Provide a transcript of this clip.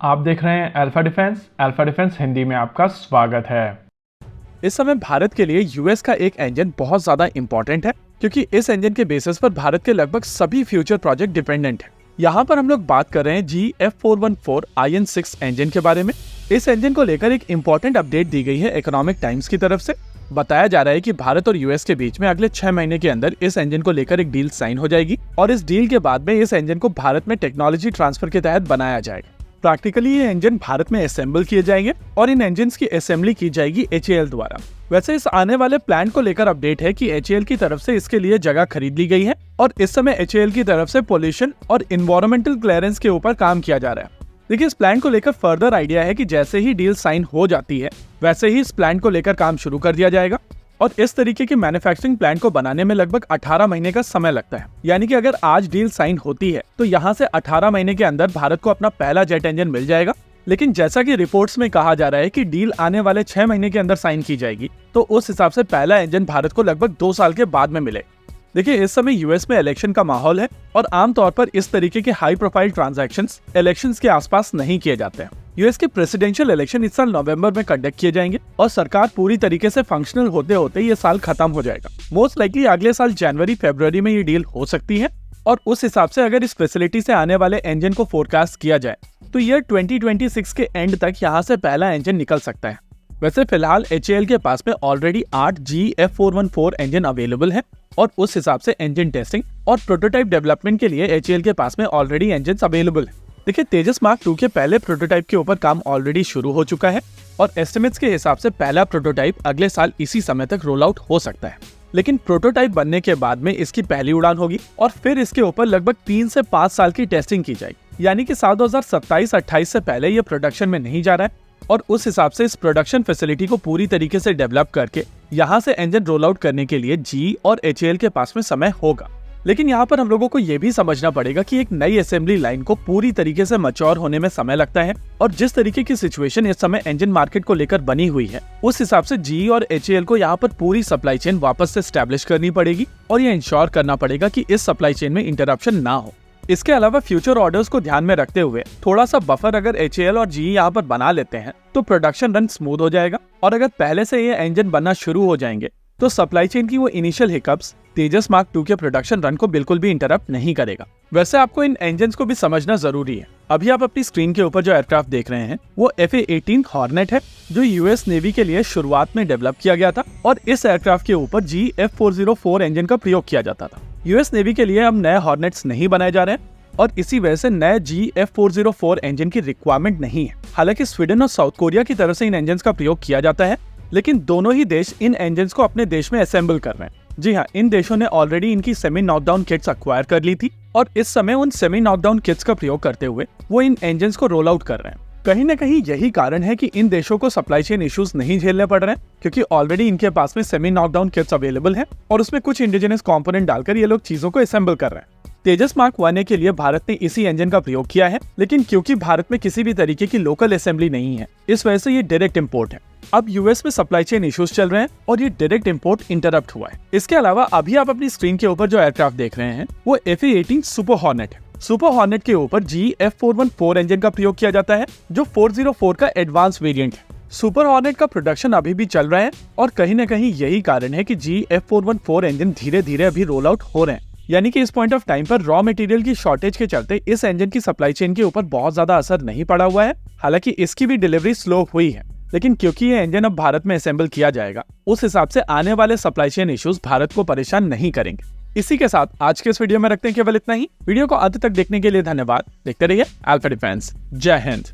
आप देख रहे हैं अल्फा डिफेंस हिंदी में आपका स्वागत है। इस समय भारत के लिए यूएस का एक इंजन बहुत ज्यादा इंपॉर्टेंट है, क्योंकि इस इंजन के बेसिस पर भारत के लगभग सभी फ्यूचर प्रोजेक्ट डिपेंडेंट हैं। यहाँ पर हम लोग बात कर रहे हैं GF414 IN6 इंजन के बारे में। इस इंजन को लेकर एक इंपॉर्टेंट अपडेट दी गई है इकोनॉमिक टाइम्स की तरफ से। बताया जा रहा है कि भारत और यूएस के बीच में अगले 6 महीने के अंदर इस इंजन को लेकर एक डील साइन हो जाएगी और इस डील के बाद में इस इंजन को भारत में टेक्नोलॉजी ट्रांसफर के तहत बनाया जाएगा। प्रैक्टिकली ये इंजन भारत में असेंबल किए जाएंगे और इन इंजन्स की असेंबली की जाएगी HAL द्वारा। वैसे इस आने वाले प्लान को लेकर अपडेट है कि HAL की तरफ से इसके लिए जगह खरीद ली गई है और इस समय HAL की तरफ से पोल्यूशन और इन्वायरमेंटल क्लियरेंस के ऊपर काम किया जा रहा है। देखिए, इस प्लान को लेकर फर्दर आइडिया है कि जैसे ही डील साइन हो जाती है वैसे ही इस प्लान को लेकर काम शुरू कर दिया जाएगा और इस तरीके की मैन्युफैक्चरिंग प्लांट को बनाने में लगभग 18 महीने का समय लगता है। यानी कि अगर आज डील साइन होती है तो यहाँ से 18 महीने के अंदर भारत को अपना पहला जेट इंजन मिल जाएगा। लेकिन जैसा कि रिपोर्ट्स में कहा जा रहा है कि डील आने वाले 6 महीने के अंदर साइन की जाएगी, तो उस हिसाब से पहला इंजन भारत को लगभग 2 साल के बाद में मिले। देखिए, इस समय यूएस में इलेक्शन का माहौल है और आमतौर पर इस तरीके के हाई प्रोफाइल ट्रांजैक्शंस इलेक्शंस के आसपास नहीं किए जाते हैं। यूएस के प्रेसिडेंशियल इलेक्शन इस साल नवंबर में कंडक्ट किए जाएंगे और सरकार पूरी तरीके से फंक्शनल होते होते ये साल खत्म हो जाएगा। मोस्ट लाइकली अगले साल जनवरी-फरवरी में ये डील हो सकती है और उस हिसाब से अगर इस फैसिलिटी से आने वाले इंजन को फोरकास्ट किया जाए तो ईयर 2026 के एंड तक यहाँ से पहला इंजन निकल सकता है। वैसे फिलहाल HAL के पास में ऑलरेडी 8 GF414 इंजन अवेलेबल है और उस हिसाब से इंजन टेस्टिंग और प्रोटोटाइप डेवलपमेंट के लिए HAL के पास में ऑलरेडी इंजन अवेलेबल है। देखिए, तेजस मार्क 2 के पहले प्रोटोटाइप के ऊपर काम ऑलरेडी शुरू हो चुका है और एस्टिमेट्स के हिसाब से पहला प्रोटोटाइप अगले साल इसी समय तक रोल आउट हो सकता है। लेकिन प्रोटोटाइप बनने के बाद में इसकी पहली उड़ान होगी और फिर इसके ऊपर लगभग 3 से 5 साल की टेस्टिंग की जाएगी। यानी कि साल 2027-28 से पहले ये प्रोडक्शन में नहीं जा रहा है और उस हिसाब से इस प्रोडक्शन फैसिलिटी को पूरी तरीके से डेवलप करके यहाँ से इंजन रोल आउट करने के लिए G और HAL के पास में समय होगा। लेकिन यहाँ पर हम लोगों को ये भी समझना पड़ेगा कि एक नई असेंबली लाइन को पूरी तरीके से मैच्योर होने में समय लगता है और जिस तरीके की सिचुएशन इस समय इंजन मार्केट को लेकर बनी हुई है उस हिसाब से G और HAL को यहाँ पर पूरी सप्लाई चेन वापस से स्टैब्लिश करनी पड़ेगी और ये इंश्योर करना पड़ेगा कि इस सप्लाई चेन में इंटरप्शन ना हो। इसके अलावा फ्यूचर ऑर्डर्स को ध्यान में रखते हुए थोड़ा सा बफर अगर HAL और GE यहाँ पर बना लेते हैं तो प्रोडक्शन रन स्मूथ हो जाएगा और अगर पहले से ये इंजन बनना शुरू हो जाएंगे तो सप्लाई चेन की वो इनिशियल हिकअप्स तेजस मार्क 2 के प्रोडक्शन रन को बिल्कुल भी इंटरप्ट नहीं करेगा। वैसे आपको इन इंजन्स को भी समझना जरूरी है। अभी आप अपनी स्क्रीन के ऊपर जो एयरक्राफ्ट देख रहे हैं वो FA-18 हॉर्नेट है, जो यूएस नेवी के लिए शुरुआत में डेवलप किया गया था और इस एयरक्राफ्ट के ऊपर GF404 इंजन का प्रयोग किया जाता था। यूएस नेवी के लिए अब नए हॉर्नेट्स नहीं बनाए जा रहे हैं और इसी वजह से नए GF404 इंजन की रिक्वायरमेंट नहीं है। हालांकि स्वीडन और साउथ कोरिया की तरफ से इन इंजन्स का प्रयोग किया जाता है, लेकिन दोनों ही देश इन इंजन्स को अपने देश में असेंबल कर रहे हैं। जी हाँ, इन देशों ने ऑलरेडी इनकी सेमी नॉकडाउन किट्स अक्वायर कर ली थी और इस समय उन सेमी नॉकडाउन किट्स का प्रयोग करते हुए वो इन इंजन्स को रोल आउट कर रहे हैं। कहीं ना कहीं यही कारण है कि इन देशों को सप्लाई चेन इश्यूज नहीं झेलने पड़ रहे हैं, क्योंकि ऑलरेडी इनके पास में सेमी नॉकडाउन किट्स अवेलेबल है और उसमें कुछ इंडिजिनस कंपोनेंट डालकर ये लोग चीजों को असेंबल कर रहे हैं। तेजस मार्क 1 के लिए भारत ने इसी इंजन का प्रयोग किया है, लेकिन क्योंकि भारत में किसी भी तरीके की लोकल असेंबली नहीं है इस वजह से ये डायरेक्ट इंपोर्ट है। अब यूएस में सप्लाई चेन इश्यूज चल रहे हैं और ये डायरेक्ट इंपोर्ट इंटरप्ट हुआ है। इसके अलावा अभी आप अपनी स्क्रीन के ऊपर जो एयरक्राफ्ट देख रहे हैं वो FA-18 सुपर हॉर्नेट है। सुपर हॉर्नेट के ऊपर GF414 इंजन का प्रयोग किया जाता है, जो 404 का एडवांस वेरिएंट है। सुपर हॉर्नेट का प्रोडक्शन अभी भी चल रहा है और कहीं ना कहीं यही कारण है कि GF414 इंजन धीरे धीरे अभी रोल आउट हो रहे हैं। यानी कि इस पॉइंट ऑफ टाइम पर रॉ मटेरियल की शॉर्टेज के चलते इस इंजन की सप्लाई चेन के ऊपर बहुत ज्यादा असर नहीं पड़ा हुआ है। हालांकि इसकी भी डिलीवरी स्लो हुई है, लेकिन क्योंकि ये इंजन अब भारत में असेंबल किया जाएगा उस हिसाब से आने वाले सप्लाई चेन इश्यूज भारत को परेशान नहीं करेंगे। इसी के साथ आज के इस वीडियो में रखते हैं केवल इतना ही। वीडियो को अंत तक देखने के लिए धन्यवाद। देखते रहिए अल्फा डिफेंस। जय हिंद।